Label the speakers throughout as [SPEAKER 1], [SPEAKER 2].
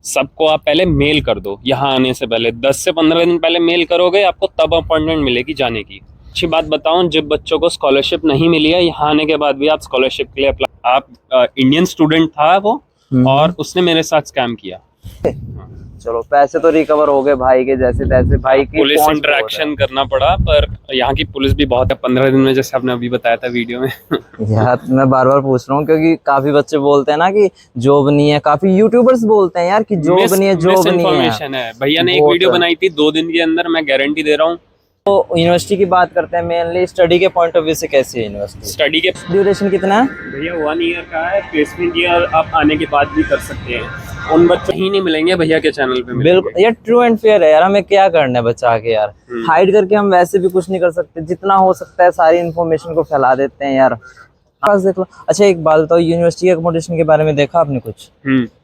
[SPEAKER 1] सबको आप पहले मेल कर दो। यहाँ आने से पहले 10 से 15 दिन पहले मेल करोगे, आपको तब अपॉइंटमेंट मिलेगी जाने की। अच्छी बात बताऊं, जब बच्चों को स्कॉलरशिप नहीं मिली है, यहाँ आने के बाद भी आप स्कॉलरशिप के लिए अप्लाई। आप इंडियन स्टूडेंट था वो, और उसने मेरे साथ स्कैम किया।
[SPEAKER 2] चलो पैसे तो रिकवर हो गए भाई के जैसे तैसे। भाई की
[SPEAKER 1] पुलिस इंटरेक्शन करना पड़ा, पर यहाँ की पुलिस भी बहुत है। 15 दिन में, जैसे आपने अभी बताया था वीडियो में।
[SPEAKER 2] यार मैं बार बार पूछ रहा हूँ क्योंकि काफी बच्चे बोलते हैं ना कि जॉब नहीं है, काफी यूट्यूबर्स बोलते हैं यार कि जॉब नहीं है, जॉब नहीं
[SPEAKER 1] है। भैया ने एक वीडियो बनाई थी 2 दिन के अंदर, मैं गारंटी दे रहा हूँ।
[SPEAKER 2] तो यूनिवर्सिटी की बात करते हैं, मेनली स्टडी के पॉइंट ऑफ व्यू से कैसी है यूनिवर्सिटी?
[SPEAKER 1] स्टडी के
[SPEAKER 2] ड्यूरेशन कितना है
[SPEAKER 1] भैया? 1 ईयर का है। प्लेसमेंट ईयर आप आने के बाद भी कर सकते हैं। उन बच्चों ही नहीं मिलेंगे भैया के चैनल पे।
[SPEAKER 2] बिल्कुल यार, ट्रू एंड फेयर है यार। हमें क्या करना है बचा के यार, हाइड करके हम वैसे भी कुछ नहीं कर सकते। जितना हो सकता है सारी इन्फॉर्मेशन को फैला देते हैं यार। देख लो। अच्छा एक बात बताओ, यूनिवर्सिटी एकोमोडेशन के बारे में देखा आपने कुछ?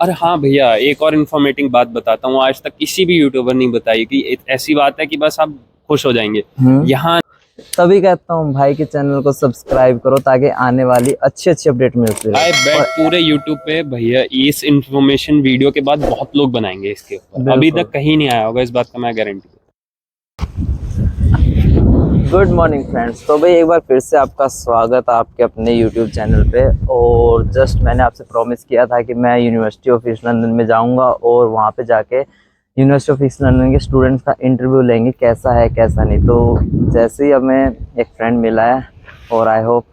[SPEAKER 1] अरे हाँ भैया, एक और इन्फॉर्मेटिव बात बताता हूँ। आज तक किसी भी यूट्यूबर नहीं बताई कि ऐसी बात है कि बस आप खुश हो जाएंगे। यहाँ
[SPEAKER 2] तभी कहता हूँ भाई के चैनल को सब्सक्राइब करो ताकि आने वाली अच्छी अच्छी अपडेट मिलती रहे।
[SPEAKER 1] आई बेट पूरे यूट्यूब पे भैया इस इन्फॉर्मेशन वीडियो के बाद बहुत लोग बनाएंगे इसके ऊपर। अभी तक कहीं नहीं आया होगा, इस बात का मैं गारंटी।
[SPEAKER 2] Good morning friends. तो भाई एक बार फिर से आपका स्वागत आपके अपने यूट्यूब चैनल पे। और जस्ट मैंने आपसे प्रॉमिस किया था कि मैं यूनिवर्सिटी ऑफ ईस्ट लंदन में जाऊंगा और वहाँ पे जाके यूनिवर्सिटी ऑफ ईस्ट लंदन के स्टूडेंट्स का इंटरव्यू लेंगे, कैसा है कैसा नहीं। तो जैसे ही हमें एक फ्रेंड मिला है और आई होप,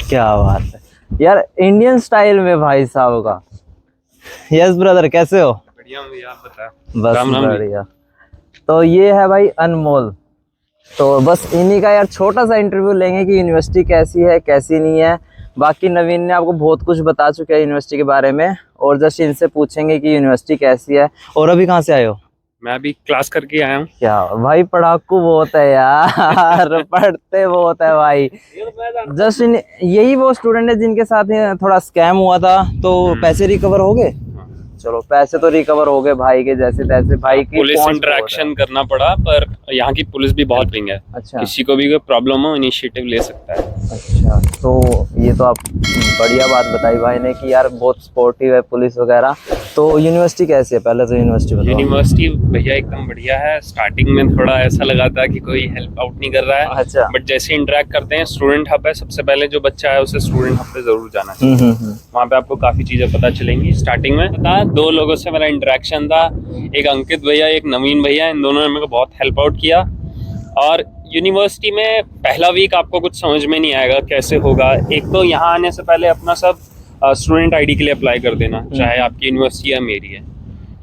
[SPEAKER 2] क्या बात है यार, इंडियन स्टाइल में भाई साहब का। यस ब्रदर, कैसे हो?
[SPEAKER 1] बढ़िया हूँ भैया, आप बता।
[SPEAKER 2] बस बढ़िया। तो ये है भाई अनमोल। तो बस इन्हीं का यार छोटा सा इंटरव्यू लेंगे कि यूनिवर्सिटी कैसी है कैसी नहीं है। बाकी नवीन ने आपको बहुत कुछ बता चुका है यूनिवर्सिटी के बारे में, और जस्ट इनसे पूछेंगे कि यूनिवर्सिटी कैसी है। और अभी कहाँ से आए हो?
[SPEAKER 1] मैं अभी क्लास करके आया हूँ।
[SPEAKER 2] क्या भाई, पढ़ाकू बहुत है यार। पढ़ते बहुत है भाई। जस्ट यही वो स्टूडेंट है जिनके साथ थोड़ा स्कैम हुआ था, तो पैसे रिकवर हो गए। चलो पैसे तो रिकवर हो गए भाई के जैसे तैसे। भाई की
[SPEAKER 1] पुलिस इंटरेक्शन करना पड़ा, पर यहाँ की पुलिस भी बहुत विंग है।
[SPEAKER 2] अच्छा,
[SPEAKER 1] किसी को भी कोई प्रॉब्लम हो इनिशिएटिव ले सकता है।
[SPEAKER 2] अच्छा, तो ये तो आप बढ़िया बात बताई भाई ने कि यार बहुत सपोर्टिव है पुलिस वगैरह। तो यूनिवर्सिटी कैसी है पहले तो यूनिवर्सिटी बताओ।
[SPEAKER 1] यूनिवर्सिटी भैया एकदम बढ़िया है। स्टार्टिंग में थोड़ा ऐसा लगा था कि कोई हेल्प आउट नहीं कर रहा है।
[SPEAKER 2] अच्छा।
[SPEAKER 1] बट जैसे इंटरेक्ट करते हैं, स्टूडेंट हब है, सबसे पहले जो बच्चा है उसे स्टूडेंट हब पे जरूर जाना चाहिए। वहाँ पे आपको काफी चीजें पता चलेंगी। स्टार्टिंग में पता 2 लोगों से मेरा इंटरेक्शन था, एक अंकित भैया, एक नवीन भैया। इन दोनों ने मेरे को बहुत हेल्प आउट किया। और यूनिवर्सिटी में पहला वीक आपको कुछ समझ में नहीं आएगा कैसे होगा। एक तो यहाँ आने से पहले अपना सब स्टूडेंट आईडी के लिए अप्लाई कर देना, चाहे आपकी यूनिवर्सिटी या मेरी है।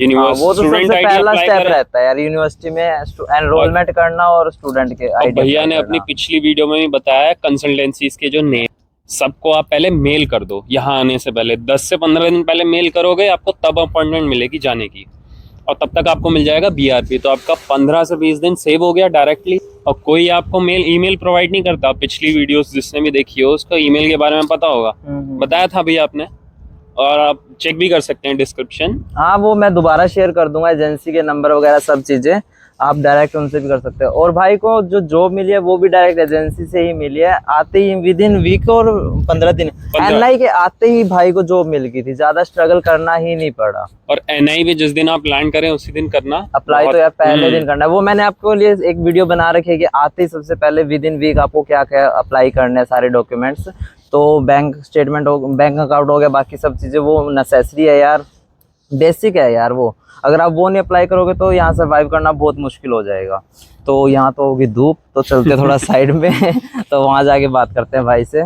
[SPEAKER 1] यूनिवर्सिटी
[SPEAKER 2] वो तो सबसे पहला स्टेप रहता है यार यूनिवर्सिटी में, एनरोलमेंट करना और स्टूडेंट के आईडी।
[SPEAKER 1] भैया ने अपनी पिछली वीडियो में भी बताया, कंसल्टेंसीज के जो नेम, सबको आप पहले मेल कर दो। यहाँ आने से पहले 10 से 15 दिन पहले मेल करोगे, आपको तब अपॉइंटमेंट मिलेगी जाने की। और तब तक आपको मिल जाएगा बीआरपी। तो आपका 15 से 20 दिन सेव हो गया डायरेक्टली। और कोई आपको ईमेल प्रोवाइड नहीं करता। पिछली वीडियोस जिसने भी देखी हो उसको ईमेल के बारे में पता होगा, बताया था भैया आपने। और आप चेक भी कर सकते हैं डिस्क्रिप्शन।
[SPEAKER 2] हाँ, वो मैं दोबारा शेयर कर दूंगा, एजेंसी के नंबर वगैरह सब चीजें। आप डायरेक्ट उनसे भी कर सकते हो। और भाई को जो जॉब मिली है वो भी डायरेक्ट एजेंसी से ही मिली है, आते ही विद इन वीक और 15 दिन एनआई के आते ही भाई को जॉब मिल गई थी। ज्यादा स्ट्रगल करना ही नहीं पड़ा। और
[SPEAKER 1] एनआई भी जिस दिन आप लैंड करें उसी दिन करना
[SPEAKER 2] अप्लाई। तो यार पहले दिन करना है। वो मैंने आपको लिए एक वीडियो बना रखी है कि आते ही सबसे पहले विद इन वीक आपको क्या क्या अप्लाई करने हैं, सारे डॉक्यूमेंट्स। तो बैंक स्टेटमेंट हो, बैंक अकाउंट हो गया, बाकी सब चीजें वो नेसेसरी है यार, बेसिक है यार वो। अगर आप वो नहीं अप्लाई करोगे तो यहाँ सर्वाइव करना बहुत मुश्किल हो जाएगा। तो यहाँ तो होगी धूप, तो चलते थोड़ा साइड में। तो वहाँ जाके बात करते हैं भाई से।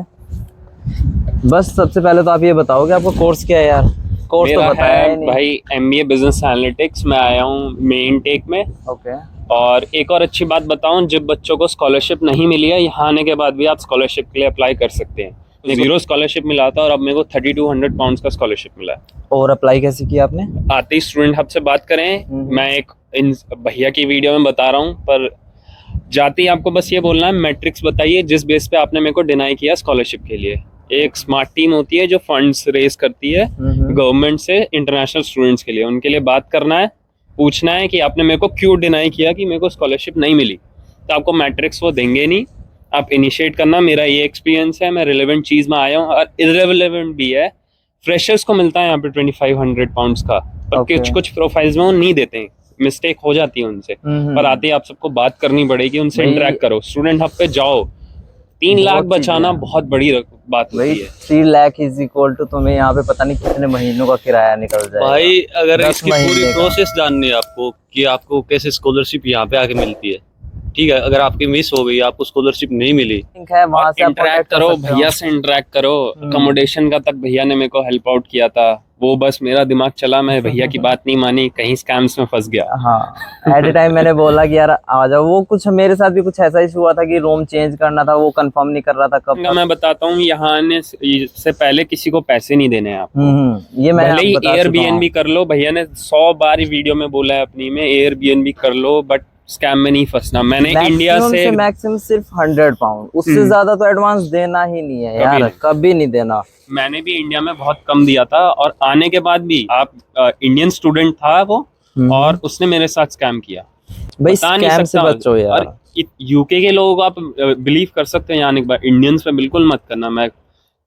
[SPEAKER 2] बस सबसे पहले तो आप ये बताओ कि आपका कोर्स क्या है यार? कोर्स तो बताया ही नहीं
[SPEAKER 1] भाई। एमबीए बिजनेस एनालिटिक्स में आया हूँ मेन टेक में।
[SPEAKER 2] ओके।
[SPEAKER 1] और एक और अच्छी बात बताऊं, जब बच्चों को स्कॉलरशिप नहीं मिली है, यहाँ आने के बाद भी आप स्कॉलरशिप के लिए अप्लाई कर सकते हैं। 0 स्कॉलरशिप मिला था और अब मेरे को 3200 पाउंड का स्कॉलरशिप मिला है।
[SPEAKER 2] और अप्लाई कैसे किया आपने?
[SPEAKER 1] आते ही स्टूडेंट हब से बात करें। मैं एक इन भैया की वीडियो में बता रहा हूँ, पर जाते ही आपको बस ये बोलना है, मैट्रिक्स बताइए जिस बेस पे आपने मेरे को डिनाई किया स्कॉलरशिप के लिए। एक स्मार्ट टीम होती है जो फंड्स रेज करती है गवर्नमेंट से इंटरनेशनल स्टूडेंट्स के लिए। उनके लिए बात करना है, पूछना है कि आपने मेरे को क्यों डिनाई किया कि मेरे को स्कॉलरशिप नहीं मिली। तो आपको मैट्रिक्स वो देंगे नहीं, आप इनिशिएट करना। मेरा ये एक्सपीरियंस है, मैं रिलेवेंट चीज़ में आया हूँ। और इररिलेवेंट भी है, फ्रेशर्स को मिलता है यहाँ पे 2500 पाउंड्स का पर
[SPEAKER 2] Okay.
[SPEAKER 1] कुछ कुछ प्रोफाइल्स में वो नहीं देते हैं, मिस्टेक हो जाती है उनसे। पर आते ही आप सबको बात करनी पड़ेगी, उनसे
[SPEAKER 2] भाई-
[SPEAKER 1] इंटरेक्ट करो, स्टूडेंट हब पे जाओ। 3 लाख
[SPEAKER 2] बहुत चीजें
[SPEAKER 1] बचाना
[SPEAKER 2] हैं।
[SPEAKER 1] बहुत बड़ी बात
[SPEAKER 2] भाई
[SPEAKER 1] होती है।
[SPEAKER 2] 3 लाख इज इक्वल टू तुम्हें यहाँ पे पता नहीं कितने महीनों का किराया निकल जाएगा
[SPEAKER 3] भाई अगर
[SPEAKER 2] 10
[SPEAKER 3] इसकी
[SPEAKER 2] महीने
[SPEAKER 3] पूरी
[SPEAKER 2] का।
[SPEAKER 3] प्रोसेस जाननी है आपको कि आपको कैसे स्कॉलरशिप यहाँ पे आके मिलती है, ठीक है, अगर आपकी मिस हो गई, आपको स्कॉलरशिप नहीं मिली,
[SPEAKER 2] लिंक है वहां से आप
[SPEAKER 1] इंटरेक्ट
[SPEAKER 2] contact कर
[SPEAKER 1] करो,
[SPEAKER 2] सकते हो।
[SPEAKER 1] भैया से इंटरेक्ट करो। अकोमोडेशन का तक भैया ने मेरे को हेल्प आउट किया था, वो बस मेरा दिमाग चला, मैं भैया की बात नहीं मानी, कहीं स्कैम्स में फंस गया।
[SPEAKER 2] हाँ एट ए टाइम मैंने बोला कि यार आ जाओ, वो कुछ मेरे साथ भी कुछ ऐसा इशू हुआ था कि रूम चेंज करना था, वो कंफर्म नहीं कर रहा था कब तक।
[SPEAKER 1] मैं बताता हूँ, यहाँ आने से पहले किसी को पैसे नहीं देने हैं आप।
[SPEAKER 2] ये मैं
[SPEAKER 1] भले ही
[SPEAKER 2] आपको बता चुका हूँ।
[SPEAKER 1] एयरबीएनबी कर लो, भैया ने 100 बार वीडियो में बोला है अपनी में, एयरबीएनबी कर लो बट स्कैम में नहीं फंसना। मैंने इंडिया से
[SPEAKER 2] मैक्सिमम सिर्फ 100 पाउंड, उससे ज्यादा तो एडवांस देना ही नहीं है यार,
[SPEAKER 1] नहीं।
[SPEAKER 2] कभी नहीं देना।
[SPEAKER 1] मैंने भी इंडिया में बहुत कम दिया था, और आने के बाद भी आप इंडियन स्टूडेंट था वो, और उसने मेरे साथ स्कैम किया।
[SPEAKER 2] भाई
[SPEAKER 1] बता नहीं
[SPEAKER 2] स्कैम से
[SPEAKER 1] सकता।
[SPEAKER 2] बचो यार।
[SPEAKER 1] और यूके के लोगों को आप बिलीव कर सकते हैं, आने के बाद इंडियंस पे बिल्कुल मत करना। मैं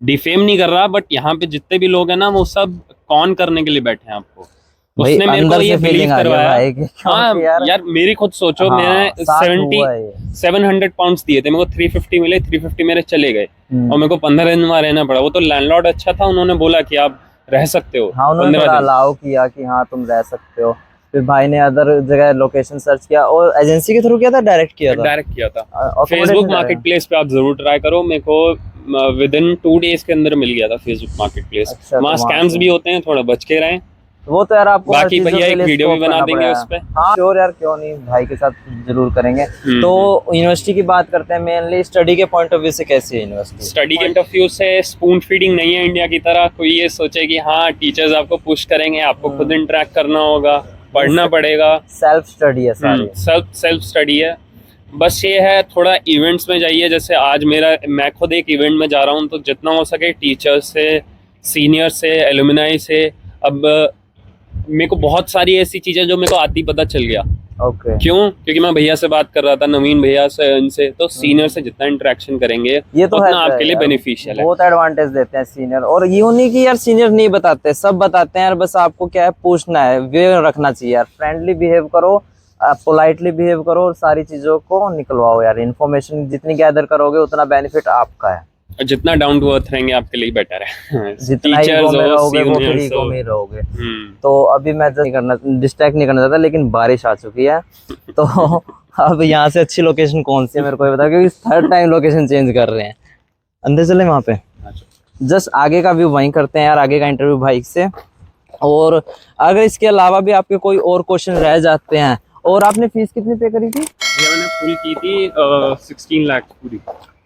[SPEAKER 1] डिफेम नहीं कर रहा, बट यहाँ पे जितने भी लोग हैं ना, वो सब कॉन करने के लिए बैठे हैं आपको।
[SPEAKER 2] भाई
[SPEAKER 1] उसने मेरे को
[SPEAKER 2] अंदर
[SPEAKER 1] ये
[SPEAKER 2] से
[SPEAKER 1] बिलीव
[SPEAKER 2] फीलिंग आ गया
[SPEAKER 1] करवाया।
[SPEAKER 2] भाई कि
[SPEAKER 1] हाँ
[SPEAKER 2] क्योंकि
[SPEAKER 1] यार मेरी खुद सोचो,
[SPEAKER 2] हाँ,
[SPEAKER 1] मैंने
[SPEAKER 2] साथ हुआ है ये।
[SPEAKER 1] 700 पाउंड्स दिए थे, मेरे को 350 मिले, 350 मेरे चले गए, और मेरे को 15 दिन वहाँ रहना पड़ा। वो तो लैंडलॉर्ड अच्छा था, उन्होंने बोला कि आप रह सकते हो।
[SPEAKER 2] हाँ उन्होंने
[SPEAKER 1] 15
[SPEAKER 2] थोड़ा
[SPEAKER 1] दिन
[SPEAKER 2] अलाउ किया कि हाँ तुम रह सकते हो। फिर भाई ने अदर जगह लोकेशन सर्च किया, और एजेंसी के थ्रू किया था, डायरेक्ट किया था?
[SPEAKER 1] डायरेक्ट किया था।
[SPEAKER 2] Accommodation
[SPEAKER 1] Facebook
[SPEAKER 2] direct?
[SPEAKER 1] Market place पे आप जरूर ट्राई करो, मेरे को विद इन 2 डेज के अंदर मिल गया था फेसबुक मार्केट प्लेस।
[SPEAKER 2] अच्छा, तो
[SPEAKER 1] वहाँ
[SPEAKER 2] वहाँ
[SPEAKER 1] स्कैम्स
[SPEAKER 2] से।
[SPEAKER 1] भी होते हैं, थोड़ा बच के रहें।
[SPEAKER 2] वो तो यार आपको हर
[SPEAKER 1] बाकी
[SPEAKER 2] चीज़ों
[SPEAKER 1] भैया
[SPEAKER 2] के
[SPEAKER 1] एक
[SPEAKER 2] लिए
[SPEAKER 1] वीडियो भी
[SPEAKER 2] scope
[SPEAKER 1] बना
[SPEAKER 2] करना
[SPEAKER 1] देंगे
[SPEAKER 2] पड़ेगा।
[SPEAKER 1] उस पे।
[SPEAKER 2] हाँ श्योर यार, क्यों नहीं, भाई के साथ जरूर करेंगे। तो यूनिवर्सिटी की बात करते हैं, मेनली स्टडी के पॉइंट ऑफ व्यू से कैसी है यूनिवर्सिटी?
[SPEAKER 1] स्टडी के इंटरव्यू से स्पून फीडिंग नहीं है इंडिया की तरह। कोई ये सोचे कि हाँ टीचर्स आपको पुश करेंगे, आपको खुद इंटरेक्ट करना होगा, पढ़ना पड़ेगा।
[SPEAKER 2] सेल्फ स्टडी है सारी।
[SPEAKER 1] सेल्फ स्टडी है। बस ये है, थोड़ा इवेंट्स में जाइए। जैसे आज मैं खुद एक इवेंट में जा रहा हूँ, तो जितना हो सके टीचर्स से, सीनियर से, एलुमनाई से। अब मेरे को बहुत सारी ऐसी चीजें जो मेरे को आती पता चल गया।
[SPEAKER 2] ओके।
[SPEAKER 1] क्यों? क्योंकि मैं भैया से बात कर रहा था, नवीन भैया से, इनसे। तो सीनियर से जितना इंटरेक्शन करेंगे
[SPEAKER 2] ये तो
[SPEAKER 1] उतना
[SPEAKER 2] है
[SPEAKER 1] आपके लिए
[SPEAKER 2] यार,
[SPEAKER 1] बेनिफिशियल है।
[SPEAKER 2] बहुत एडवांटेज देते हैं सीनियर। और ये नहीं कि यार सीनियर नहीं बताते, सब बताते हैं यार, बस आपको क्या है पूछना है, वे रखना चाहिए यार, फ्रेंडली बिहेव करो, पोलाइटली बिहेव करो, और सारी चीजों को निकलवाओ यार। इन्फॉर्मेशन जितनी गैदर करोगे उतना बेनिफिट आपका है,
[SPEAKER 1] और जितना डाउन टू अर्थ रहेंगे आपके लिए बेटर है।
[SPEAKER 2] जितना ईगो में रहोगे वो फिर
[SPEAKER 1] seniors
[SPEAKER 2] ईगो
[SPEAKER 1] हो।
[SPEAKER 2] में ही रहोगे। तो अभी मैं डिस्ट्रैक्ट नहीं करना चाहता, लेकिन बारिश आ चुकी है तो अब यहाँ से अच्छी लोकेशन कौन सी है मेरे को ये बताओ, क्योंकि 3rd टाइम लोकेशन चेंज कर रहे हैं। अंदर चले वहाँ पे, जस्ट आगे का व्यू वहीं करते हैं यार, आगे का इंटरव्यू भाई से। और अगर इसके अलावा भी आपके कोई और क्वेश्चन रह जाते हैं, और आपने फीस कितनी पे करी थी?
[SPEAKER 1] भैया मैंने फुल की थी 16 लाख पूरी।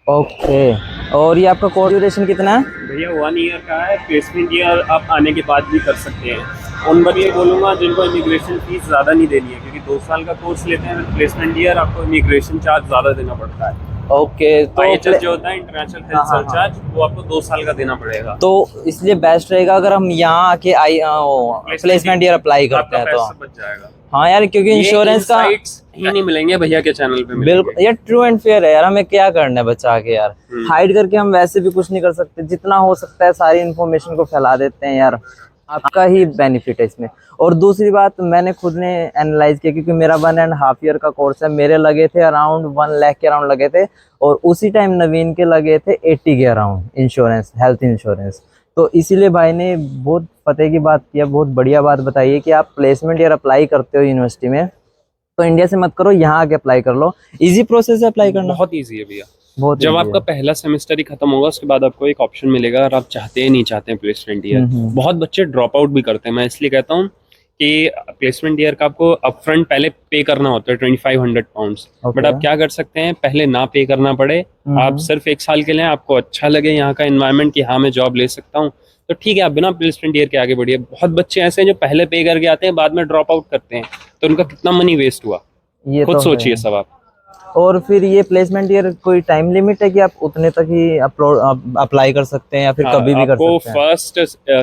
[SPEAKER 2] ओके। और ये आपका कोर्स ड्यूरेशन कितना है?
[SPEAKER 1] भैया 1 ईयर का है। प्लेसमेंट ईयर आप आने के बाद भी कर सकते हैं। उन बार ये बोलूँगा जिनको इमिग्रेशन फीस ज़्यादा नहीं देनी है, क्योंकि 2 साल का कोर्स लेते हैं प्लेसमेंट ईयर, आपको इमिग्रेशन चार्ज ज़्यादा देना पड़ता है।
[SPEAKER 2] ओके। तो
[SPEAKER 1] IHS जो होता है इंटरनेशनल हेल्थ सरचार्ज, वो आपको 2 साल का देना पड़ेगा।
[SPEAKER 2] तो इसलिए बेस्ट रहेगा अगर हम यहाँ आके प्लेसमेंट ईयर अप्लाई करते
[SPEAKER 1] आपका
[SPEAKER 2] हैं तो।
[SPEAKER 1] पैसा बच जाएगा।
[SPEAKER 2] हाँ यार, क्योंकि इंश्योरेंस का
[SPEAKER 1] ही नहीं मिलेंगे भैया के चैनल पे मिलेंगे।
[SPEAKER 2] बिल्कुल यार, ट्रू एंड फेयर है यार। हमें क्या करना है बचा के यार, हाइड करके हम वैसे भी कुछ नहीं कर सकते। जितना हो सकता है सारी इन्फॉर्मेशन को फैला देते हैं यार, आपका ही बेनिफिट है इसमें। और दूसरी बात, मैंने खुद ने एनालाइज किया, क्योंकि मेरा 1.5 ईयर का कोर्स है, मेरे लगे थे अराउंड 1 लाख के अराउंड लगे थे, और उसी टाइम नवीन के लगे थे 80 के अराउंड इंश्योरेंस, हेल्थ इंश्योरेंस। तो इसीलिए भाई ने बहुत पते की बात किया, बहुत बढ़िया बात बताई है कि आप प्लेसमेंट ईयर अप्लाई करते हो यूनिवर्सिटी में, तो इंडिया से मत करो, यहाँ आके अप्लाई कर लो। इजी प्रोसेस है अप्लाई करना,
[SPEAKER 1] बहुत ईजी है भैया।
[SPEAKER 2] बहुत
[SPEAKER 1] जब
[SPEAKER 2] easy
[SPEAKER 1] आपका पहला सेमेस्टर ही खत्म होगा, उसके बाद आपको एक ऑप्शन मिलेगा, और आप चाहते हैं नहीं चाहते हैं प्लेसमेंट ईयर। बहुत बच्चे ड्रॉप आउट भी करते हैं। मैं इसलिए कहता हूँ कि प्लेसमेंट ईयर का आपको अपफ्रंट पहले पे करना होता है 2500 पाउंड्स। बट आप क्या कर सकते हैं, पहले ना पे करना पड़े, आप सिर्फ 1 साल के लिए, आपको अच्छा लगे यहाँ का एनवायरनमेंट कि हाँ मैं जॉब ले सकता हूँ, तो ठीक है, आप बिना प्लेसमेंट ईयर के आगे बढ़िए। बहुत बच्चे ऐसे हैं जो पहले पे करके आते हैं, बाद में ड्रॉप आउट करते हैं, तो उनका कितना मनी वेस्ट हुआ,
[SPEAKER 2] ये
[SPEAKER 1] खुद
[SPEAKER 2] तो
[SPEAKER 1] सोचिए
[SPEAKER 2] है।
[SPEAKER 1] सब आप।
[SPEAKER 2] और फिर ये प्लेसमेंट ईयर कोई टाइम लिमिट है कि आप उतने तक ही अप्लाई कर सकते हैं, या फिर कभी भी कर
[SPEAKER 1] आपको
[SPEAKER 2] सकते हैं?
[SPEAKER 1] फर्स्ट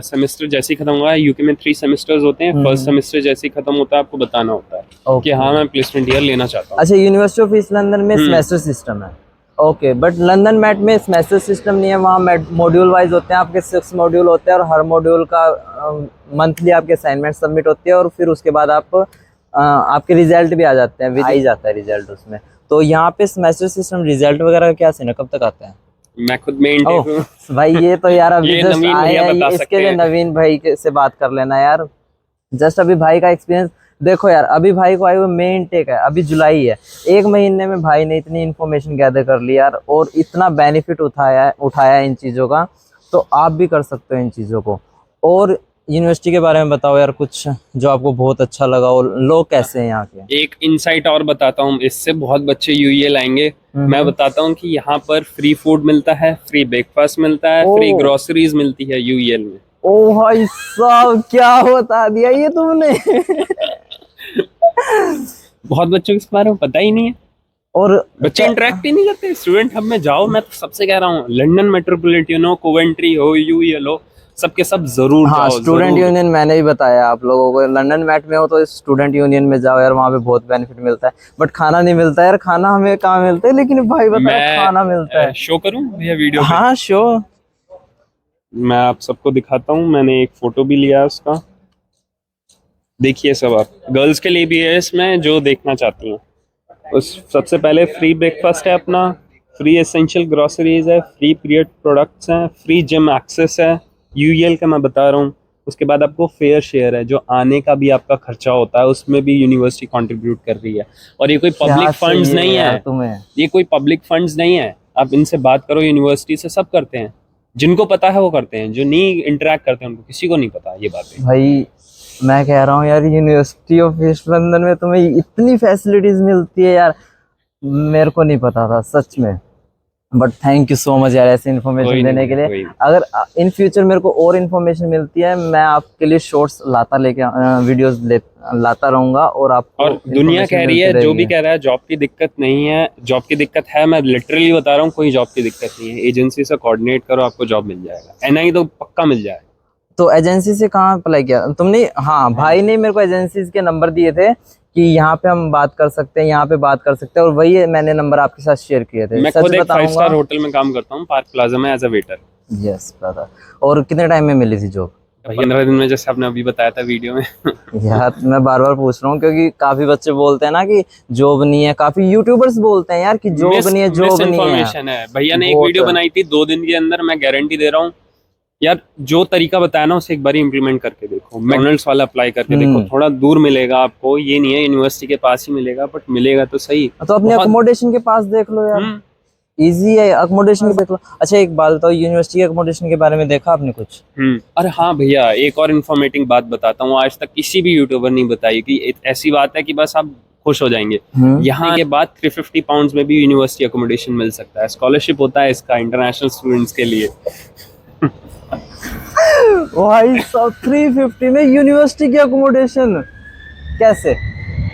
[SPEAKER 1] सेमेस्टर जैसे ही खत्म हुआ है, यूके में 3 सेमेस्टर्स होते हैं, फर्स्ट सेमेस्टर जैसे ही खत्म होता है आपको बताना होता है कि हाँ मैं प्लेसमेंट ईयर लेना चाहता हूँ।
[SPEAKER 2] अच्छा, यूनिवर्सिटी ऑफ ईस्ट लंदन में सेमेस्टर सिस्टम है? ओके, बट लंदन मैट में सेमेस्टर सिस्टम नहीं है, वहाँ मॉड्यूल वाइज होते हैं आपके, 6 मॉड्यूल होते हैं और हर मॉड्यूल का मंथली आपके असाइनमेंट सबमिट होती है और फिर उसके बाद आपके रिजल्ट भी आ जाते हैं, आ ही जाता है रिजल्ट उसमें। तो यहाँ पे सेमेस्टर सिस्टम रिजल्ट वगैरह का क्या सीन है, कब तक आते हैं?
[SPEAKER 1] मैं खुद मेन
[SPEAKER 2] भाई ये तो यार अभी
[SPEAKER 1] ये
[SPEAKER 2] जस्ट
[SPEAKER 1] नवीन
[SPEAKER 2] आए
[SPEAKER 1] भैया
[SPEAKER 2] हैं,
[SPEAKER 1] बता
[SPEAKER 2] इसके
[SPEAKER 1] सकते
[SPEAKER 2] लिए
[SPEAKER 1] हैं।
[SPEAKER 2] नवीन भाई से बात कर लेना यार। जस्ट अभी भाई का एक्सपीरियंस देखो यार, अभी भाई को आए हुए मेन टेक है, अभी जुलाई है, 1 महीने में भाई ने इतनी इन्फॉर्मेशन गैदर कर ली यार और इतना बेनिफिट उठाया है इन चीज़ों का। तो आप भी कर सकते हो इन चीज़ों को। और यूनिवर्सिटी के बारे में बताओ यार कुछ जो आपको बहुत अच्छा लगा, और लोग कैसे हैं यहाँ के?
[SPEAKER 1] एक इनसाइट और बताता हूँ, इससे बहुत बच्चे यूएल आएंगे। मैं बताता हूँ कि यहाँ पर फ्री फूड मिलता है, फ्री ब्रेकफास्ट मिलता है, फ्री ग्रोसरीज मिलती है यूएल में।
[SPEAKER 2] ओ भाई साहब, क्या बता दिया ये तुमने।
[SPEAKER 1] बहुत बच्चों को इस बारे में पता ही नहीं है
[SPEAKER 2] और
[SPEAKER 1] बच्चे इंटरेक्ट ही नहीं करते। स्टूडेंट हब में जाओ, मैं तो सबसे कह रहा हूँ, लंदन मेट्रोपॉलिटन हो, कोवेंट्री हो, यूएल हो, सबके सब जरूर
[SPEAKER 2] हाँ,
[SPEAKER 1] जाओ।
[SPEAKER 2] स्टूडेंट यूनियन मैंने भी बताया आप लोगों को, लंदन मैट में हो तो स्टूडेंट यूनियन में जाओ यार, वहाँ पे बहुत बेनिफिट मिलता है। बट खाना नहीं मिलता यार, खाना हमें कहाँ मिलता है, लेकिन भाई बताओ खाना मिलता है।
[SPEAKER 1] शो करूँ भैया वीडियो?
[SPEAKER 2] हाँ शो।
[SPEAKER 1] मैं आप सबको दिखाता हूँ, मैंने एक फोटो भी लिया है उसका, देखिए सब आप। गर्ल्स के लिए भी है इसमें, जो देखना चाहती हैं। उस सबसे पहले फ्री ब्रेकफास्ट है अपना, फ्री एसेंशियल ग्रोसरीज है, फ्री पीरियड प्रोडक्ट्स हैं, फ्री जिम एक्सेस है, यूएल का मैं बता रहा हूँ। उसके बाद आपको फेयर शेयर है, जो आने का भी आपका खर्चा होता है उसमें भी यूनिवर्सिटी कंट्रीब्यूट कर रही है। और ये कोई पब्लिक फंड्स नहीं है, ये कोई पब्लिक फंड्स नहीं है। आप इनसे बात करो, यूनिवर्सिटी से सब करते हैं, जिनको पता है वो करते हैं, जो नहीं इंटरेक्ट करते हैं उनको किसी को नहीं पता ये बातें।
[SPEAKER 2] भाई मैं कह रहा हूँ यार, यूनिवर्सिटी ऑफ ईस्ट लंदन में तुम्हें इतनी फैसिलिटीज मिलती है यार, मेरे को नहीं पता था सच में। But thank you so much यार ऐसी इन्फॉर्मेशन देने के लिए। अगर इन फ्यूचर मेरे को और इन्फॉर्मेशन मिलती है, मैं आपके लिए शॉर्ट्स वीडियोस लाता रहूंगा और आपको।
[SPEAKER 1] और दुनिया कह रही है, जो भी कह रहा है जॉब की दिक्कत नहीं है, जॉब की दिक्कत है, मैं लिटरली बता रहा हूँ, कोई जॉब की दिक्कत नहीं है। एजेंसी से कोऑर्डिनेट करो, आपको जॉब मिल जाएगा, एनआई तो पक्का मिल जाएगा।
[SPEAKER 2] तो एजेंसी से कहाँ अप्लाई किया तुमने? हाँ, भाई ने मेरे को एजेंसीज के नंबर दिए थे कि यहाँ पे हम बात कर सकते हैं, यहाँ पे बात कर सकते हैं, और वही मैंने नंबर आपके साथ शेयर किए थे।
[SPEAKER 1] मैं खुद एक 5 स्टार होटल में काम करता हूँ, पार्क प्लाजा में, as a waiter.
[SPEAKER 2] Yes brother. और कितने टाइम में मिली थी जॉब?
[SPEAKER 1] 15 दिन में, जैसे आपने अभी बताया था वीडियो में।
[SPEAKER 2] यार मैं बार बार पूछ रहा हूँ क्योंकि काफी बच्चे बोलते हैं ना कि जॉब नहीं है, काफी यूट्यूबर्स बोलते हैं यार कि जॉब नहीं है, जॉब नहीं है।
[SPEAKER 1] भैया ने एक वीडियो बनाई थी 2 दिन के अंदर, मैं गारंटी दे रहा हूँ यार, जो तरीका बताया ना उसे एक बार इम्प्लीमेंट करके देखो। मैकडॉनल्ड्स वाला अप्लाई करके देखो, थोड़ा दूर मिलेगा आपको, ये नहीं है यूनिवर्सिटी के पास ही मिलेगा, बट मिलेगा तो सही।
[SPEAKER 2] तो अपने अकोमोडेशन के पास देख लो यार, इजी है, अकोमोडेशन के देख लो। अच्छा एक बात बताओ, यूनिवर्सिटी के अकोमोडेशन के बारे में देखा आपने कुछ?
[SPEAKER 1] अरे हाँ भैया, एक और इन्फॉर्मेटिव बात बताता हूँ, आज तक किसी भी यूट्यूबर नहीं बताई कि ऐसी बात है कि बस आप खुश हो जाएंगे। यहाँ के बाद 350 पाउंड में भी यूनिवर्सिटी अकोमोडेशन मिल सकता है। स्कॉलरशिप होता है इसका इंटरनेशनल स्टूडेंट्स के लिए।
[SPEAKER 2] भाई सब 350 में यूनिवर्सिटी की अकोमोडेशन कैसे?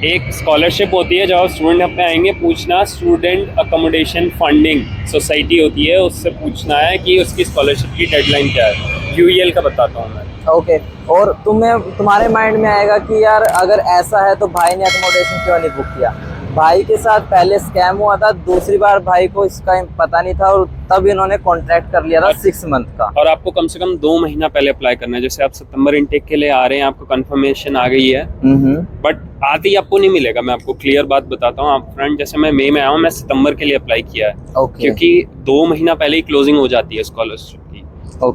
[SPEAKER 1] एक स्कॉलरशिप होती है, जब स्टूडेंट अपने आएंगे, पूछना स्टूडेंट अकोमोडेशन फंडिंग सोसाइटी होती है, उससे पूछना है कि उसकी स्कॉलरशिप की डेडलाइन क्या है। यूएल का बताता हूँ मैं। ओके।
[SPEAKER 2] और तुम्हारे माइंड में आएगा कि यार अगर ऐसा है तो भाई ने अकोमोडेशन क्यों नहीं बुक किया? भाई के साथ पहले स्कैम हुआ था, दूसरी बार भाई को इसका पता नहीं था और तब इन्होंने कॉन्ट्रैक्ट कर लिया था 6 मंथ का।
[SPEAKER 1] और आपको कम से कम 2 महीना पहले अप्लाई करना है। जैसे आप सितंबर इनटेक के लिए आ रहे हैं, आपको कंफर्मेशन आ गई है, बट आते ही आपको नहीं मिलेगा। मैं आपको क्लियर बात बताता हूँ आप फ्रेंड, जैसे मैं मई में आया हूँ, मैं सितंबर के लिए अप्लाई किया है, क्योंकि 2 महीना पहले ही क्लोजिंग हो जाती है स्कॉलरशिप की।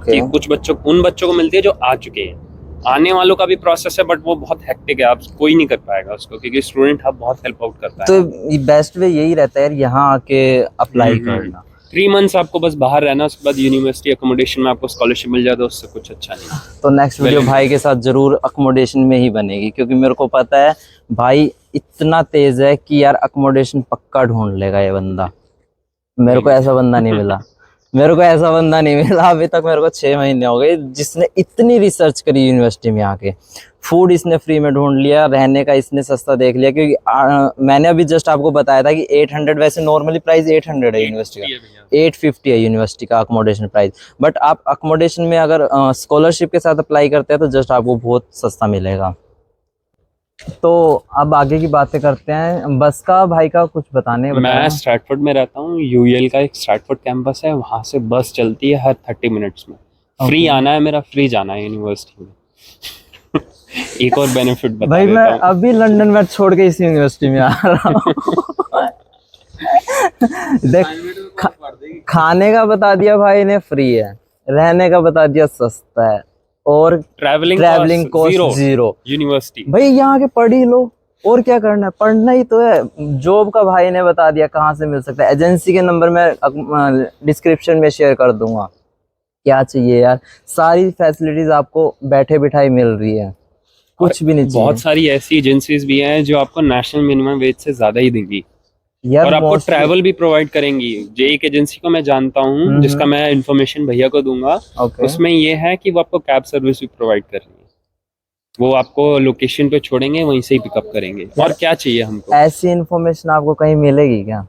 [SPEAKER 1] कि कुछ बच्चों, उन बच्चों को मिलती है जो आ चुके हैं, आने वालों का भी प्रोसेस है, बट वो बहुत हेक्टिक है, आप कोई नहीं कर पाएगा उसको, क्योंकि स्टूडेंट हब बहुत हेल्प आउट करता है।
[SPEAKER 2] तो बेस्ट वे यही रहता है यार, यहाँ आके अप्लाई करना।
[SPEAKER 1] 3 मंथ्स आपको बस बाहर रहना, उसके बाद यूनिवर्सिटी अकोमोडेशन में आपको स्कॉलरशिप मिल जाए, तो उससे कुछ अच्छा नहीं।
[SPEAKER 2] तो नेक्स्ट वीडियो भाई के साथ जरूर अकोमोडेशन में ही बनेगी, क्योंकि मेरे को पता है भाई इतना तेज है कि यार अकोमोडेशन पक्का ढूंढ लेगा ये बंदा। मेरे को ऐसा बंदा नहीं मिला, मेरे को ऐसा बंदा नहीं मिला अभी तक। मेरे को 6 महीने हो गए जिसने इतनी रिसर्च करी यूनिवर्सिटी में आके। फूड इसने फ्री में ढूंढ लिया, रहने का इसने सस्ता देख लिया, क्योंकि मैंने अभी जस्ट आपको बताया था कि 800, वैसे नॉर्मली प्राइस 800 है यूनिवर्सिटी का, 850 है यूनिवर्सिटी का अकोमोडेशन प्राइस। बट आप अकोमोडेशन में अगर स्कॉलरशिप के साथ अप्लाई करते हैं तो जस्ट आपको बहुत सस्ता मिलेगा। तो अब आगे की बातें करते हैं। बस का भाई का कुछ बताने
[SPEAKER 1] मैं
[SPEAKER 2] बताया।
[SPEAKER 1] स्ट्रैटफोर्ड में रहता हूँ, यूएल का एक स्ट्रैटफोर्ड कैंपस है, वहां से बस चलती है हर 30 मिनट्स में। Free
[SPEAKER 2] Okay.
[SPEAKER 1] आना है मेरा, फ्री जाना है यूनिवर्सिटी में। एक और बेनिफिट बता
[SPEAKER 2] भाई मैं
[SPEAKER 1] देता हूँ।
[SPEAKER 2] अभी लंदन में छोड़ के इसी यूनिवर्सिटी में आ रहा हूँ। देख, खाने का बता दिया भाई ने फ्री है, रहने का बता दिया सस्ता है, और ट्रैवलिंग कॉस्ट जीरो।
[SPEAKER 1] यूनिवर्सिटी।
[SPEAKER 2] भाई यहाँ के पढ़ ही लो, और क्या करना है, पढ़ना ही तो है। जॉब का भाई ने बता दिया कहाँ से मिल सकता है। एजेंसी के नंबर मैं डिस्क्रिप्शन में शेयर कर दूंगा। क्या चाहिए यार, सारी फैसिलिटीज आपको बैठे बिठाई मिल रही है, कुछ भी नहीं चाहिए
[SPEAKER 1] बहुत सारी ऐसी एजेंसीज भी हैं जो आपको नेशनल मिनिमम वेज से ज्यादा ही देंगी,
[SPEAKER 2] यार।
[SPEAKER 1] और आपको
[SPEAKER 2] mostly-
[SPEAKER 1] ट्रैवल भी प्रोवाइड करेंगी। जो एक एजेंसी को मैं जानता हूँ, जिसका मैं इंफॉर्मेशन भैया को दूंगा,
[SPEAKER 2] Okay.
[SPEAKER 1] उसमें ये है कि वो आपको कैब सर्विस भी प्रोवाइड कर रही है। वो आपको लोकेशन पे छोड़ेंगे, वहीं से ही पिकअप करेंगे। और क्या चाहिए हमको।
[SPEAKER 2] ऐसी इन्फॉर्मेशन आपको कहीं मिलेगी क्या?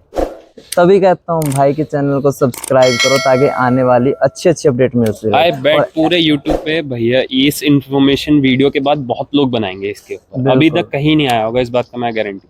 [SPEAKER 2] तभी कहता हूँ भाई के चैनल को सब्सक्राइब करो, ताकि आने वाली अच्छी अच्छी अपडेट मिल सके।
[SPEAKER 1] आई बेट पूरे यूट्यूब पे भैया इस इंफॉर्मेशन वीडियो के बाद बहुत लोग बनाएंगे इसके ऊपर। अभी
[SPEAKER 2] बिल्कुल।
[SPEAKER 1] तक कहीं नहीं आया होगा, इस बात का मैं गारंटी।